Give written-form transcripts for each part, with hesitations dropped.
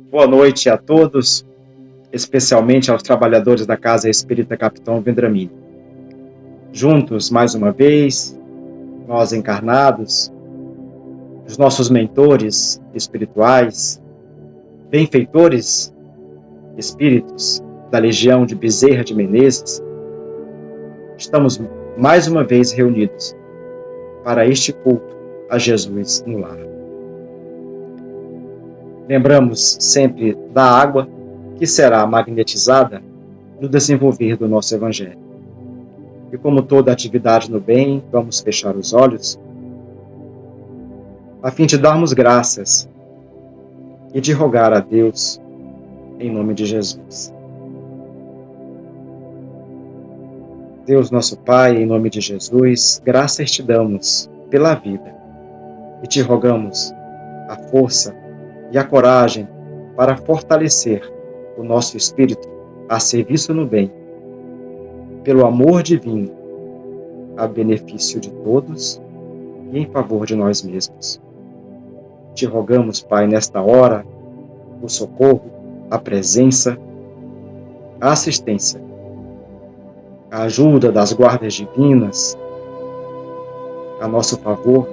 Boa noite a todos, especialmente aos trabalhadores da Casa Espírita Capitão Vendramini. Juntos, mais uma vez, nós encarnados, os nossos mentores espirituais, benfeitores espíritos da Legião de Bezerra de Menezes, estamos mais uma vez reunidos para este culto a Jesus no lar. Lembramos sempre da água que será magnetizada no desenvolver do nosso Evangelho. E como toda atividade no bem, vamos fechar os olhos a fim de darmos graças e de rogar a Deus em nome de Jesus. Deus nosso Pai, em nome de Jesus, graças te damos pela vida e te rogamos a força e a coragem para fortalecer o nosso espírito a serviço no bem, pelo amor divino, a benefício de todos e em favor de nós mesmos. Te rogamos, Pai, nesta hora, o socorro, a presença, a assistência, a ajuda das guardas divinas, a nosso favor,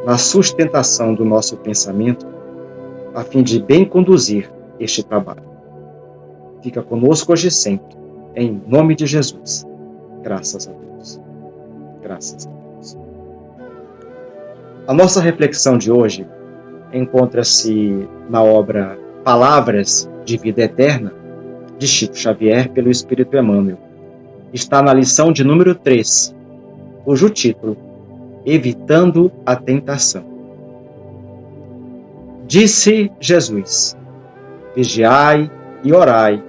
na sustentação do nosso pensamento, a fim de bem conduzir este trabalho. Fica conosco hoje e sempre, em nome de Jesus. Graças a Deus. Graças a Deus. A nossa reflexão de hoje encontra-se na obra Palavras de Vida Eterna, de Chico Xavier, pelo Espírito Emmanuel. Está na lição de número 3, cujo título, Evitando a Tentação. Disse Jesus: vigiai e orai,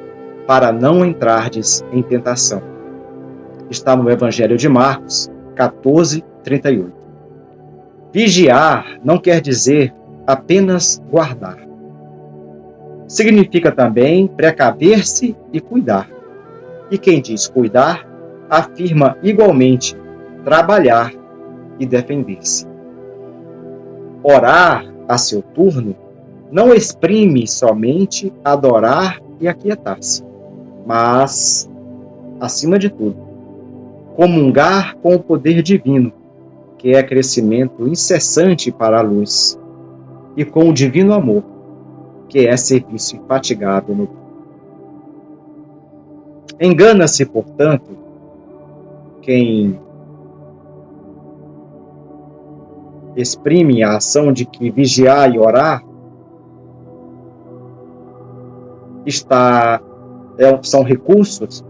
para não entrardes em tentação. Está no Evangelho de Marcos, 14:38. Vigiar não quer dizer apenas guardar. Significa também precaver-se e cuidar. E quem diz cuidar, afirma igualmente trabalhar e defender-se. Orar, a seu turno, não exprime somente adorar e aquietar-se, mas, acima de tudo, comungar com o poder divino, que é crescimento incessante para a luz, e com o divino amor, que é serviço infatigável no bem. Engana-se, portanto, quem exprime a ação de que vigiar e orar são recursos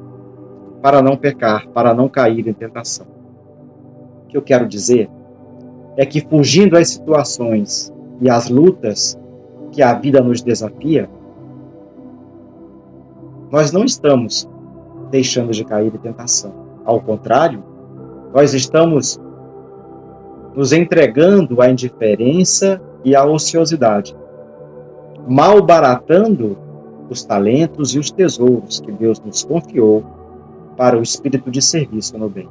para não pecar, para não cair em tentação. O que eu quero dizer é que, fugindo às situações e às lutas que a vida nos desafia, nós não estamos deixando de cair em tentação. Ao contrário, nós estamos nos entregando à indiferença e à ociosidade, malbaratando os talentos e os tesouros que Deus nos confiou para o espírito de serviço no bem.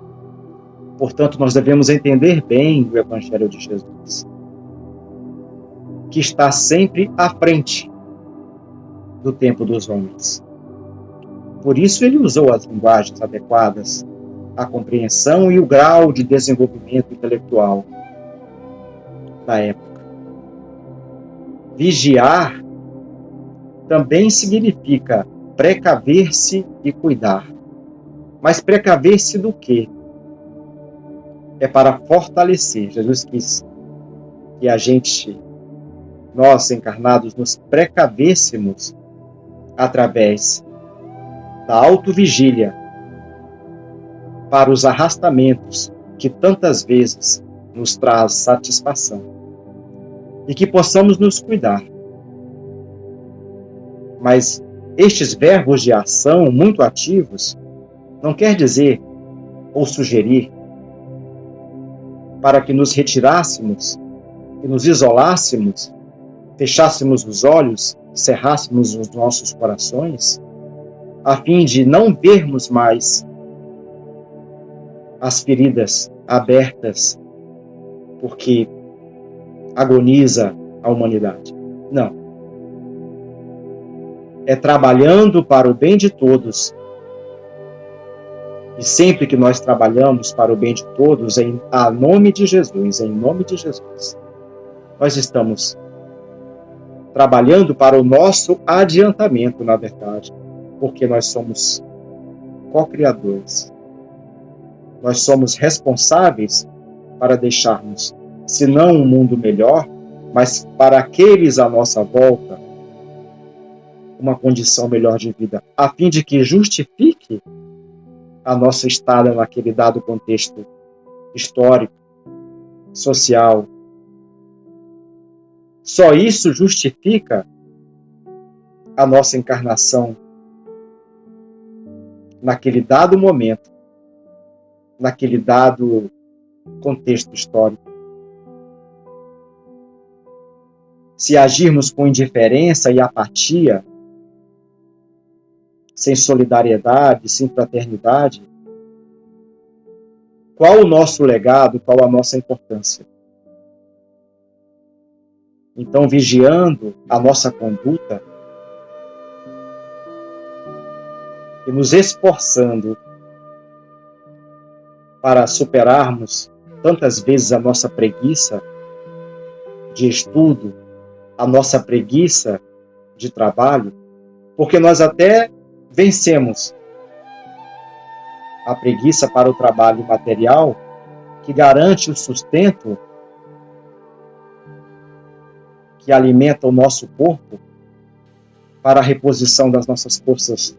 Portanto, nós devemos entender bem o Evangelho de Jesus, que está sempre à frente do tempo dos homens. Por isso ele usou as linguagens adequadas à compreensão e o grau de desenvolvimento intelectual da época. Vigiar também significa precaver-se e cuidar. Mas precaver-se do quê? É para fortalecer. Jesus quis que nós encarnados, nos precavêssemos através da autovigília para os arrastamentos que tantas vezes nos traz satisfação, e que possamos nos cuidar. Mas estes verbos de ação muito ativos não quer dizer ou sugerir para que nos retirássemos e nos isolássemos, fechássemos os olhos, cerrássemos os nossos corações, a fim de não vermos mais as feridas abertas, porque agoniza a humanidade. Não. É trabalhando para o bem de todos. E sempre que nós trabalhamos para o bem de todos, em nome de Jesus, nós estamos trabalhando para o nosso adiantamento, na verdade, porque nós somos co-criadores. Nós somos responsáveis para deixarmos, se não um mundo melhor, mas para aqueles à nossa volta, uma condição melhor de vida, a fim de que justifique a nossa estada naquele dado contexto histórico, social. Só isso justifica a nossa encarnação naquele dado momento, naquele dado contexto histórico. Se agirmos com indiferença e apatia, sem solidariedade, sem fraternidade, qual o nosso legado, qual a nossa importância? Então, vigiando a nossa conduta e nos esforçando para superarmos tantas vezes a nossa preguiça de estudo, a nossa preguiça de trabalho, porque nós até vencemos a preguiça para o trabalho material, que garante o sustento, que alimenta o nosso corpo para a reposição das nossas forças.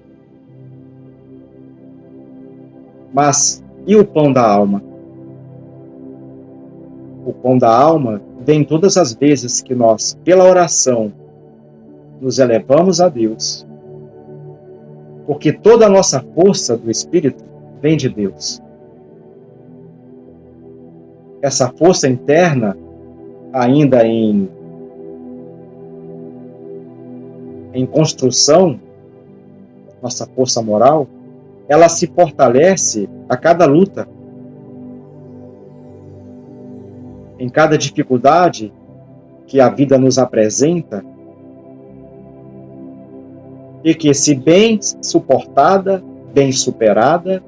Mas e o pão da alma? O pão da alma vem todas as vezes que nós, pela oração, nos elevamos a Deus, porque toda a nossa força do Espírito vem de Deus. Essa força interna, ainda em construção, nossa força moral, ela se fortalece a cada luta, em cada dificuldade que a vida nos apresenta, e que, se bem suportada, bem superada,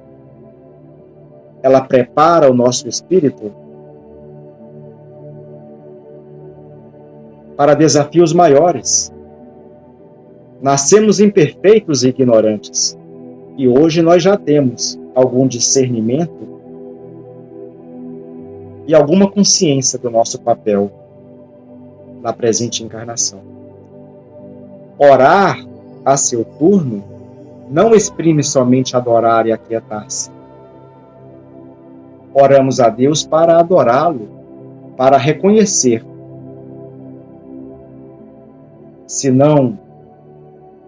ela prepara o nosso espírito para desafios maiores. Nascemos imperfeitos e ignorantes, e hoje nós já temos algum discernimento e alguma consciência do nosso papel na presente encarnação. Orar a seu turno não exprime somente adorar e aquietar-se. Oramos a Deus para adorá-lo, para reconhecer, se não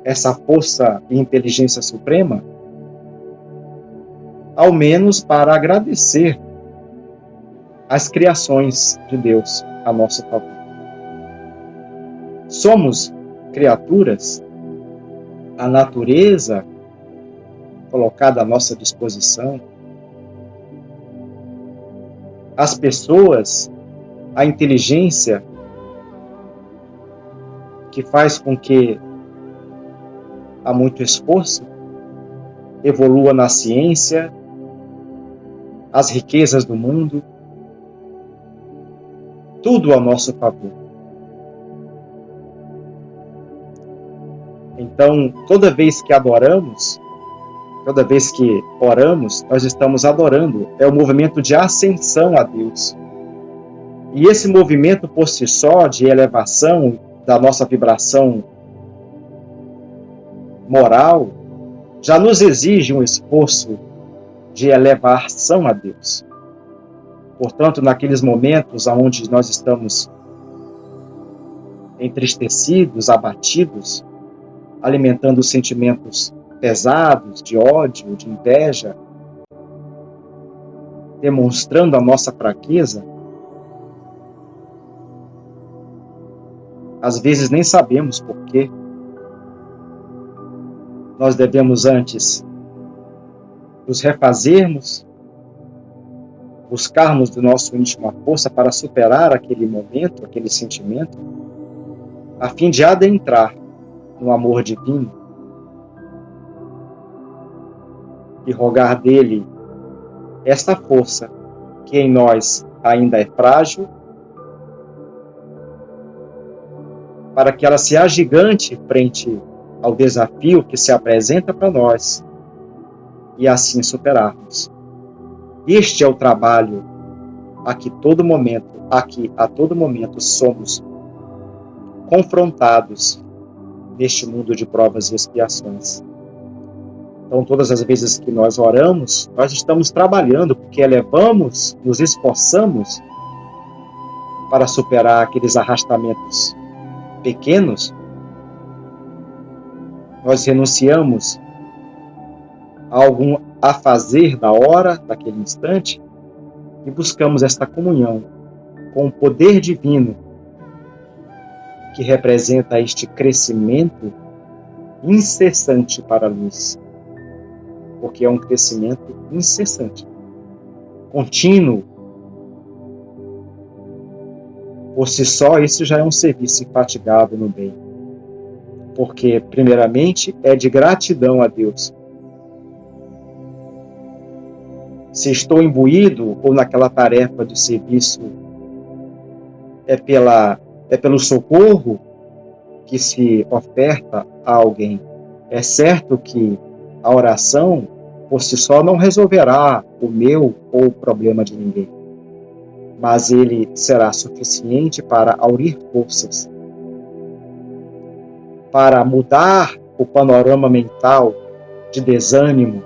essa força e inteligência suprema, ao menos para agradecer as criações de Deus a nosso favor. Somos criaturas, a natureza colocada à nossa disposição, as pessoas, a inteligência que faz com que há muito esforço evolua na ciência, as riquezas do mundo, tudo ao nosso favor. Então, toda vez que adoramos, toda vez que oramos, nós estamos adorando. É o movimento de ascensão a Deus. E esse movimento por si só, de elevação da nossa vibração moral, já nos exige um esforço de elevação a Deus. Portanto, naqueles momentos onde nós estamos entristecidos, abatidos, alimentando sentimentos pesados, de ódio, de inveja, demonstrando a nossa fraqueza, às vezes nem sabemos por quê. Nós devemos antes nos refazermos, buscarmos do nosso íntimo a força para superar aquele momento, aquele sentimento, a fim de adentrar no amor divino e rogar dele esta força que em nós ainda é frágil, para que ela se agigante frente ao desafio que se apresenta para nós e assim superarmos. Este é o trabalho a todo momento somos confrontados neste mundo de provas e expiações. Então, todas as vezes que nós oramos, nós estamos trabalhando porque elevamos, nos esforçamos para superar aqueles arrastamentos pequenos. Nós renunciamos a algum afazer da hora, daquele instante, e buscamos esta comunhão com o poder divino que representa este crescimento incessante para a luz. Porque é um crescimento incessante, contínuo. Por si só, isso já é um serviço infatigável no bem. Porque, primeiramente, é de gratidão a Deus. Se estou imbuído ou naquela tarefa de serviço, é pelo socorro que se oferta a alguém. É certo que a oração, por si só, não resolverá o meu ou o problema de ninguém. Mas ele será suficiente para aurir forças, para mudar o panorama mental de desânimo,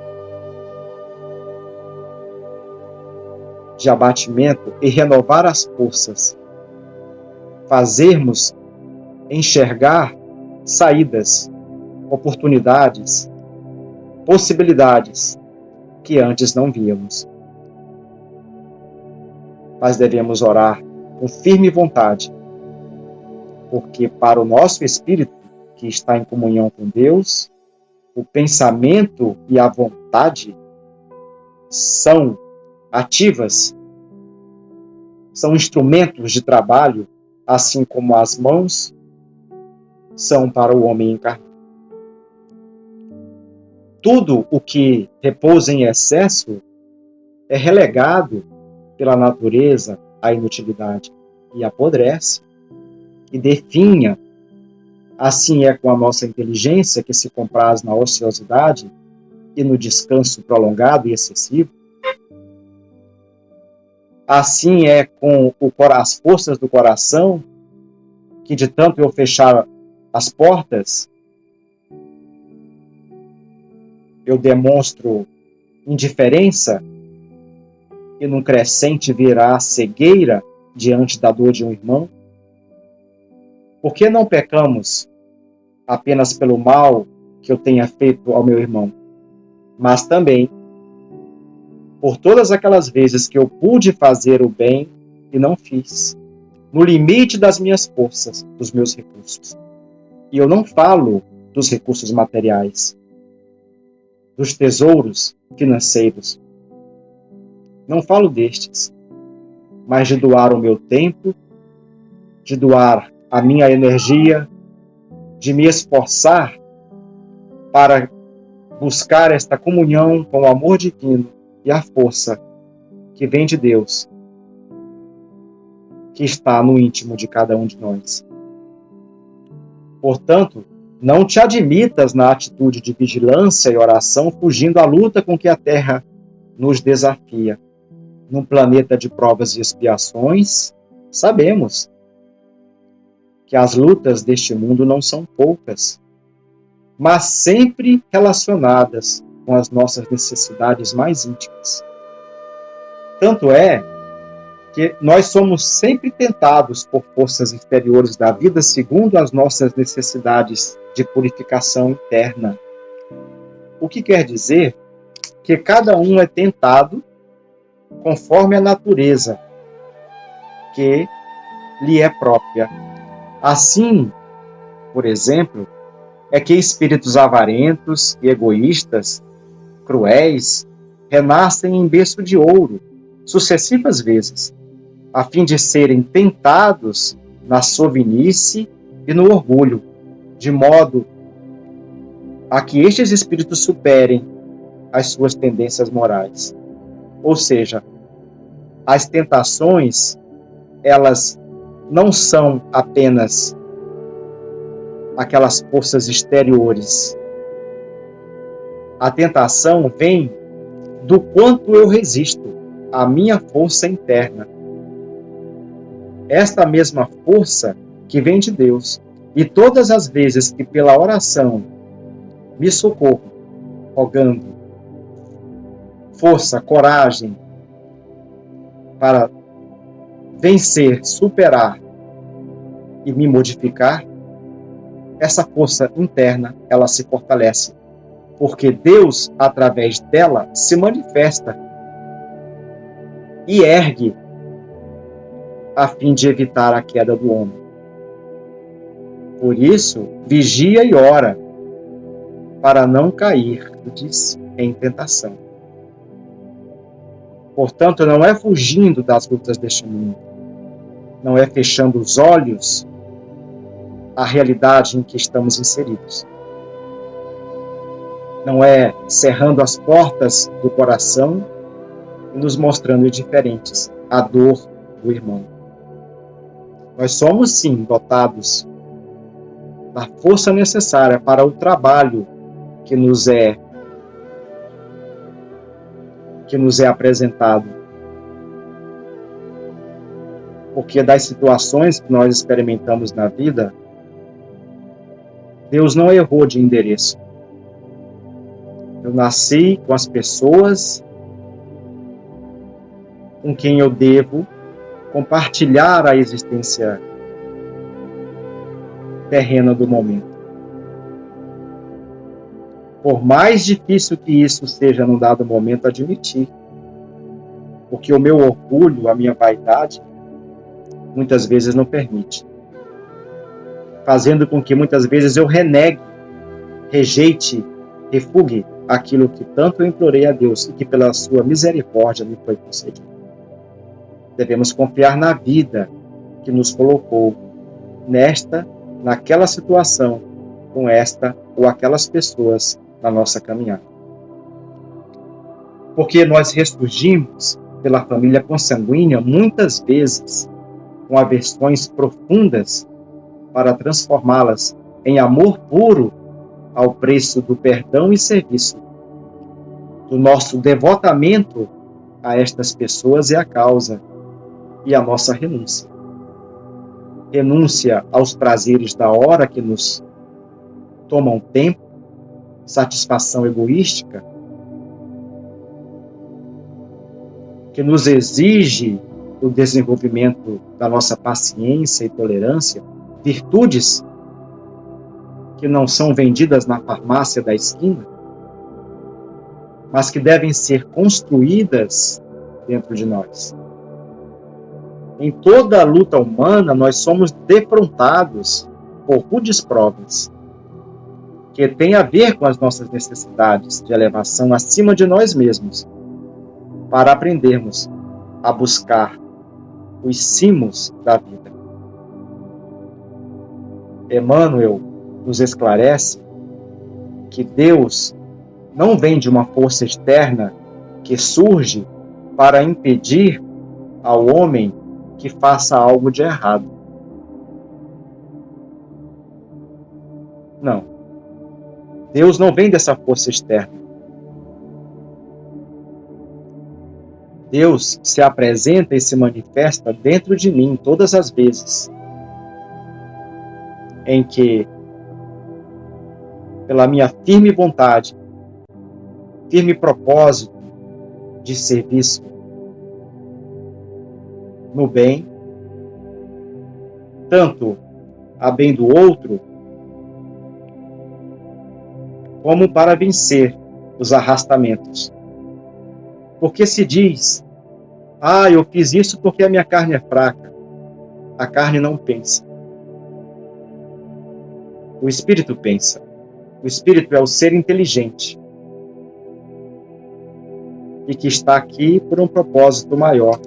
de abatimento e renovar as forças, fazermos enxergar saídas, oportunidades, possibilidades que antes não víamos. Mas devemos orar com firme vontade, porque para o nosso espírito, que está em comunhão com Deus, o pensamento e a vontade são ativas, são instrumentos de trabalho, assim como as mãos são para o homem encarnado. Tudo o que repousa em excesso é relegado pela natureza à inutilidade e apodrece e definha. Assim é com a nossa inteligência, que se compraz na ociosidade e no descanso prolongado e excessivo. Assim é com as forças do coração, que de tanto eu fechar as portas, eu demonstro indiferença e num crescente virá cegueira diante da dor de um irmão. Por que não pecamos apenas pelo mal que eu tenha feito ao meu irmão, mas também por todas aquelas vezes que eu pude fazer o bem e não fiz, no limite das minhas forças, dos meus recursos. E eu não falo dos recursos materiais, dos tesouros financeiros. Não falo destes, mas de doar o meu tempo, de doar a minha energia, de me esforçar para buscar esta comunhão com o amor divino e a força que vem de Deus, que está no íntimo de cada um de nós. Portanto, não te admitas na atitude de vigilância e oração, fugindo à luta com que a Terra nos desafia. Num planeta de provas e expiações, sabemos que as lutas deste mundo não são poucas, mas sempre relacionadas com as nossas necessidades mais íntimas. Tanto é que nós somos sempre tentados por forças exteriores da vida segundo as nossas necessidades de purificação interna. O que quer dizer que cada um é tentado conforme a natureza que lhe é própria. Assim, por exemplo, é que espíritos avarentos e egoístas, cruéis, renascem em berço de ouro, sucessivas vezes, a fim de serem tentados na sovinice e no orgulho, de modo a que estes espíritos superem as suas tendências morais. Ou seja, as tentações, elas não são apenas aquelas forças exteriores. A tentação vem do quanto eu resisto, a minha força interna. Esta mesma força que vem de Deus. E todas as vezes que pela oração me socorro, rogando força, coragem para vencer, superar e me modificar, essa força interna, ela se fortalece. Porque Deus, através dela, se manifesta e ergue a fim de evitar a queda do homem. Por isso, vigia e ora, para não cair em tentação. Portanto, não é fugindo das lutas deste mundo, não é fechando os olhos à realidade em que estamos inseridos. Não é cerrando as portas do coração e nos mostrando indiferentes à dor do irmão. Nós somos, sim, dotados da força necessária para o trabalho que nos é apresentado. Porque das situações que nós experimentamos na vida, Deus não errou de endereço. Eu nasci com as pessoas com quem eu devo compartilhar a existência terrena do momento. Por mais difícil que isso seja num dado momento admitir, porque o meu orgulho, a minha vaidade, muitas vezes não permite, fazendo com que muitas vezes eu renegue, rejeite, refugue aquilo que tanto eu implorei a Deus e que pela sua misericórdia me foi concedido. Devemos confiar na vida que nos colocou naquela situação, com esta ou aquelas pessoas na nossa caminhada. Porque nós ressurgimos pela família consanguínea muitas vezes com aversões profundas para transformá-las em amor puro ao preço do perdão e serviço. Do nosso devotamento a estas pessoas é a causa e a nossa renúncia. Renúncia aos prazeres da hora que nos tomam tempo, satisfação egoística, que nos exige o desenvolvimento da nossa paciência e tolerância, virtudes que não são vendidas na farmácia da esquina, mas que devem ser construídas dentro de nós. Em toda a luta humana, nós somos defrontados por rudes provas, que têm a ver com as nossas necessidades de elevação acima de nós mesmos, para aprendermos a buscar os cimos da vida. Emmanuel nos esclarece que Deus não vem de uma força externa que surge para impedir ao homem que faça algo de errado. Não. Deus não vem dessa força externa. Deus se apresenta e se manifesta dentro de mim todas as vezes em que, pela minha firme vontade, firme propósito de serviço no bem, tanto a bem do outro, como para vencer os arrastamentos. Porque se diz, eu fiz isso porque a minha carne é fraca. A carne não pensa. O espírito pensa. O espírito é o ser inteligente e que está aqui por um propósito maior.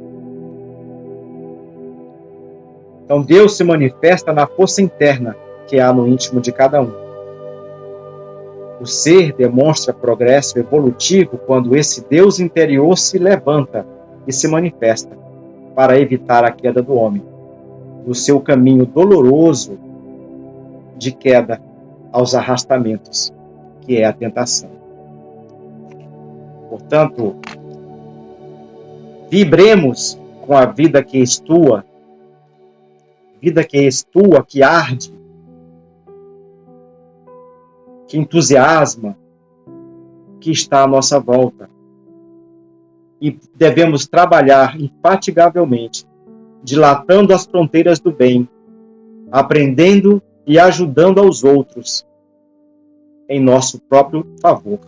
Então Deus se manifesta na força interna que há no íntimo de cada um. O ser demonstra progresso evolutivo quando esse Deus interior se levanta e se manifesta para evitar a queda do homem, do seu caminho doloroso de queda aos arrastamentos, que é a tentação. Portanto, vibremos com a vida que estua, que arde, que entusiasma, que está à nossa volta. E devemos trabalhar infatigavelmente, dilatando as fronteiras do bem, aprendendo e ajudando aos outros em nosso próprio favor.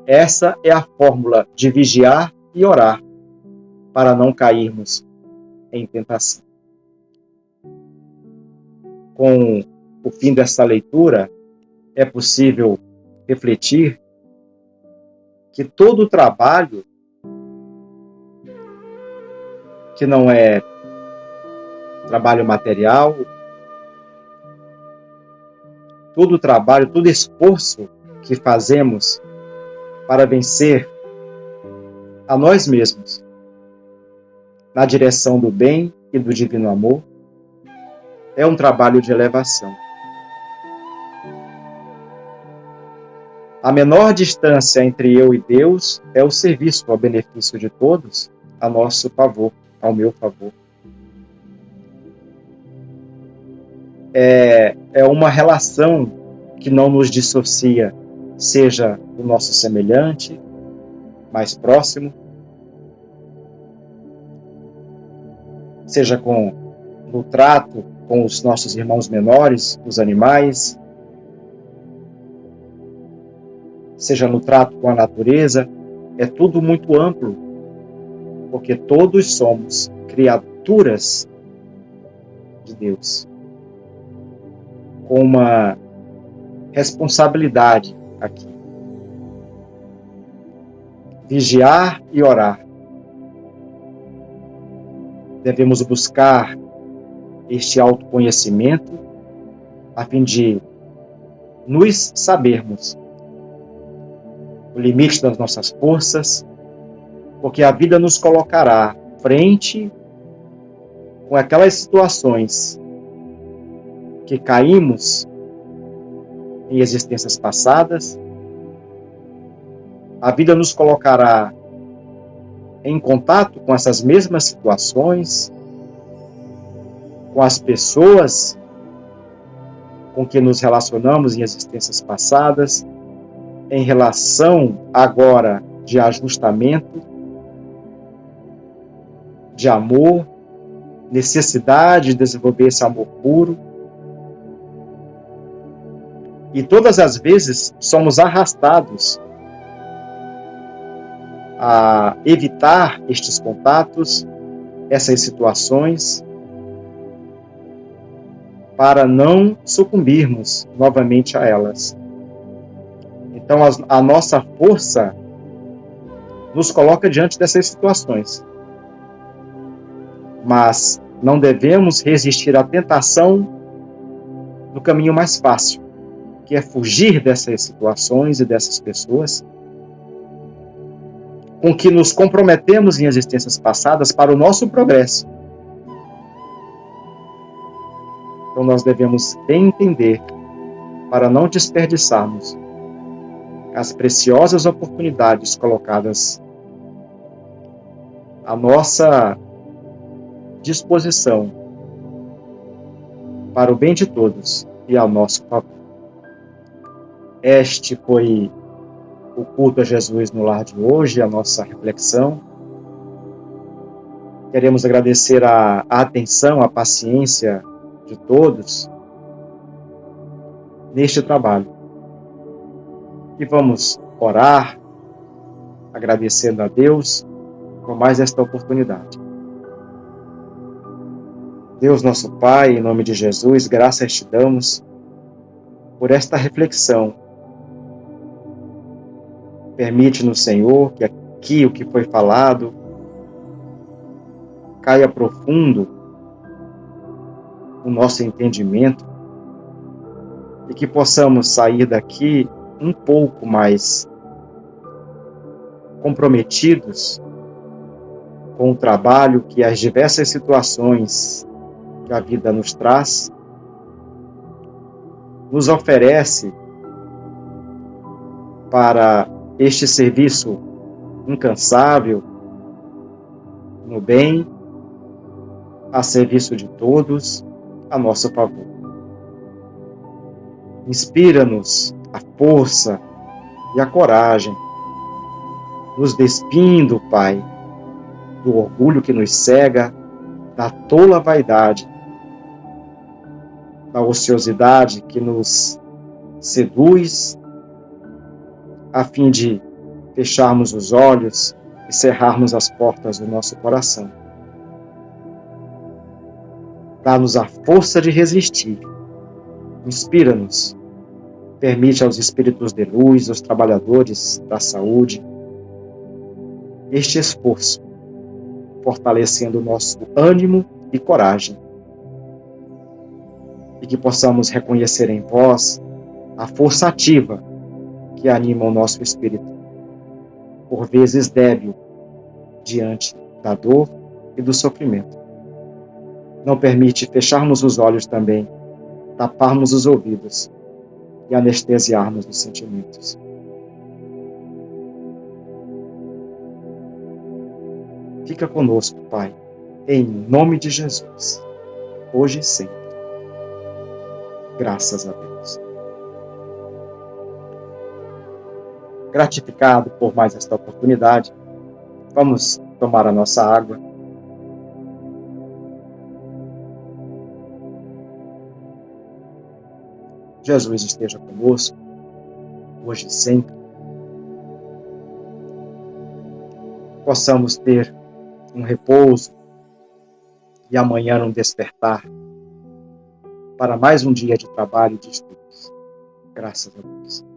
Essa é a fórmula de vigiar e orar para não cairmos em tentação. Com o fim dessa leitura, é possível refletir que todo trabalho que não é trabalho material, todo trabalho, todo esforço que fazemos para vencer a nós mesmos na direção do bem e do divino amor é um trabalho de elevação. A menor distância entre eu e Deus é o serviço ao benefício de todos, a nosso favor, ao meu favor. É uma relação que não nos dissocia, seja o nosso semelhante, mais próximo, seja no trato com os nossos irmãos menores, os animais, seja no trato com a natureza, é tudo muito amplo, porque todos somos criaturas de Deus, com uma responsabilidade aqui. Vigiar e orar. Devemos buscar este autoconhecimento a fim de nos sabermos o limite das nossas forças, porque a vida nos colocará frente com aquelas situações que caímos em existências passadas. A vida nos colocará em contato com essas mesmas situações, com as pessoas com que nos relacionamos em existências passadas, em relação agora de ajustamento, de amor, necessidade de desenvolver esse amor puro. E todas as vezes somos arrastados a evitar estes contatos, essas situações, para não sucumbirmos novamente a elas. Então, a nossa força nos coloca diante dessas situações. Mas não devemos resistir à tentação do caminho mais fácil, que é fugir dessas situações e dessas pessoas com que nos comprometemos em existências passadas para o nosso progresso. Então nós devemos entender para não desperdiçarmos as preciosas oportunidades colocadas à nossa disposição para o bem de todos e ao nosso favor. Este foi o culto a Jesus no lar de hoje, a nossa reflexão. Queremos agradecer a atenção, a paciência de todos neste trabalho. E vamos orar, agradecendo a Deus por mais esta oportunidade. Deus nosso Pai, em nome de Jesus, graças te damos por esta reflexão. Permite-nos, Senhor, que aqui o que foi falado caia profundo no nosso entendimento e que possamos sair daqui um pouco mais comprometidos com o trabalho que as diversas situações que a vida nos traz, nos oferece para este serviço incansável, no bem, a serviço de todos, a nosso favor. Inspira-nos a força e a coragem, nos despindo, Pai, do orgulho que nos cega, da tola vaidade, da ociosidade que nos seduz, a fim de fecharmos os olhos e cerrarmos as portas do nosso coração. Dá-nos a força de resistir. Inspira-nos. Permite aos espíritos de luz, aos trabalhadores da saúde, este esforço, fortalecendo o nosso ânimo e coragem. E que possamos reconhecer em vós a força ativa que anima o nosso espírito, por vezes débil, diante da dor e do sofrimento. Não permite fecharmos os olhos também, taparmos os ouvidos e anestesiarmos os sentimentos. Fica conosco, Pai, em nome de Jesus, hoje e sempre. Graças a Deus. Gratificado por mais esta oportunidade, vamos tomar a nossa água. Jesus esteja conosco, hoje e sempre. Possamos ter um repouso e amanhã um despertar para mais um dia de trabalho e de estudos. Graças a Deus.